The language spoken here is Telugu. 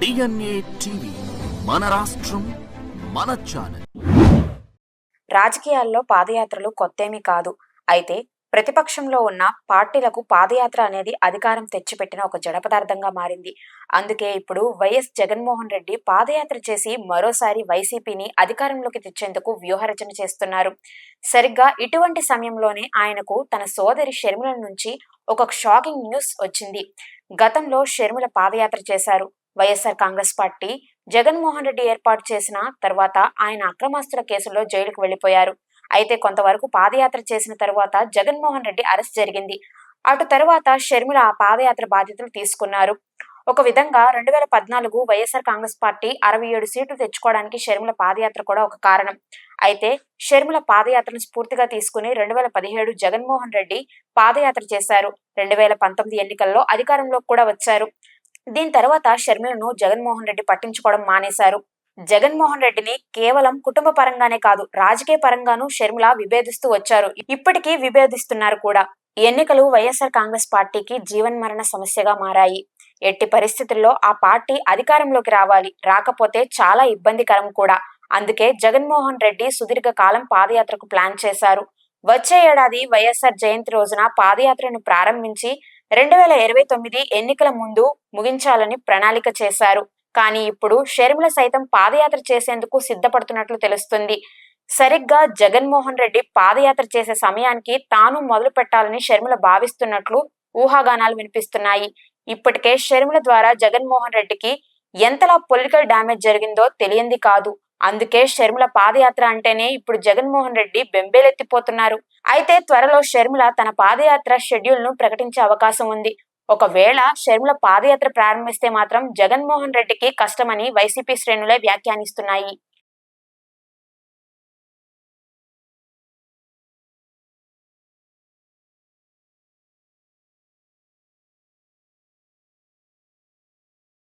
DNA టీవీ మన రాష్ట్రం మన ఛానల్. రాజకీయాల్లో పాదయాత్రలు కొత్తేమీ కాదు. అయితే ప్రతిపక్షంలో ఉన్న పార్టీలకు పాదయాత్ర అనేది అధికారం తెచ్చిపెట్టిన ఒక జడపదార్థంగా మారింది. అందుకే ఇప్పుడు వైఎస్ జగన్మోహన్ రెడ్డి పాదయాత్ర చేసి మరోసారి వైసీపీని అధికారంలోకి తెచ్చేందుకు వ్యూహరచన చేస్తున్నారు. సరిగ్గా ఇటువంటి సమయంలోనే ఆయనకు తన సోదరి షర్మిల నుంచి ఒక షాకింగ్ న్యూస్ వచ్చింది. గతంలో షర్మిల పాదయాత్ర చేశారు. వైఎస్ఆర్ కాంగ్రెస్ పార్టీ జగన్మోహన్ రెడ్డి ఏర్పాటు చేసిన తర్వాత ఆయన అక్రమాస్తుల కేసులో జైలుకు వెళ్లిపోయారు. అయితే కొంతవరకు పాదయాత్ర చేసిన తరువాత జగన్మోహన్ రెడ్డి అరెస్ట్ జరిగింది. అటు తరువాత షర్మిల ఆ పాదయాత్ర బాధ్యతలు తీసుకున్నారు. ఒక విధంగా 2014 వైఎస్ఆర్ కాంగ్రెస్ పార్టీ 67 సీట్లు తెచ్చుకోవడానికి షర్మిల పాదయాత్ర కూడా ఒక కారణం. అయితే షర్మిల పాదయాత్రను స్ఫూర్తిగా తీసుకుని 2017 జగన్మోహన్ రెడ్డి పాదయాత్ర చేశారు. 2019 ఎన్నికల్లో అధికారంలోకి కూడా వచ్చారు. దీని తర్వాత షర్మిలను జగన్మోహన్ రెడ్డి పట్టించుకోవడం మానేశారు. జగన్మోహన్ రెడ్డిని కేవలం కుటుంబ పరంగానే కాదు, రాజకీయ పరంగానూ షర్మిల విభేదిస్తూ వచ్చారు. ఇప్పటికీ విభేదిస్తున్నారు కూడా. ఎన్నికలు వైఎస్ఆర్ కాంగ్రెస్ పార్టీకి జీవన్మరణ సమస్యగా మారాయి. ఎట్టి పరిస్థితుల్లో ఆ పార్టీ అధికారంలోకి రావాలి, రాకపోతే చాలా ఇబ్బందికరం కూడా. అందుకే జగన్మోహన్ రెడ్డి సుదీర్ఘ కాలం పాదయాత్రకు ప్లాన్ చేశారు. వచ్చే ఏడాది వైఎస్ఆర్ జయంతి రోజున పాదయాత్రను ప్రారంభించి 2029 ఎన్నికల ముందు ముగించాలని ప్రణాళిక చేశారు. కానీ ఇప్పుడు షర్మిల సైతం పాదయాత్ర చేసేందుకు సిద్ధపడుతున్నట్లు తెలుస్తుంది. సరిగ్గా జగన్మోహన్ రెడ్డి పాదయాత్ర చేసే సమయానికి తాను మొదలు పెట్టాలని షర్మిల భావిస్తున్నట్లు ఊహాగానాలు వినిపిస్తున్నాయి. ఇప్పటికే షర్మిల ద్వారా జగన్మోహన్ రెడ్డికి ఎంతలా పొలిటికల్ డ్యామేజ్ జరిగిందో తెలియంది కాదు. అందుకే షర్మిల పాదయాత్ర అంటేనే ఇప్పుడు జగన్మోహన్ రెడ్డి బెంబేలెత్తిపోతున్నారు. అయితే త్వరలో షర్మిల తన పాదయాత్ర షెడ్యూల్ ను ప్రకటించే అవకాశం ఉంది. ఒకవేళ షర్మిల పాదయాత్ర ప్రారంభిస్తే మాత్రం జగన్మోహన్ రెడ్డికి కష్టమని వైసీపీ శ్రేణులే వ్యాఖ్యానిస్తున్నాయి.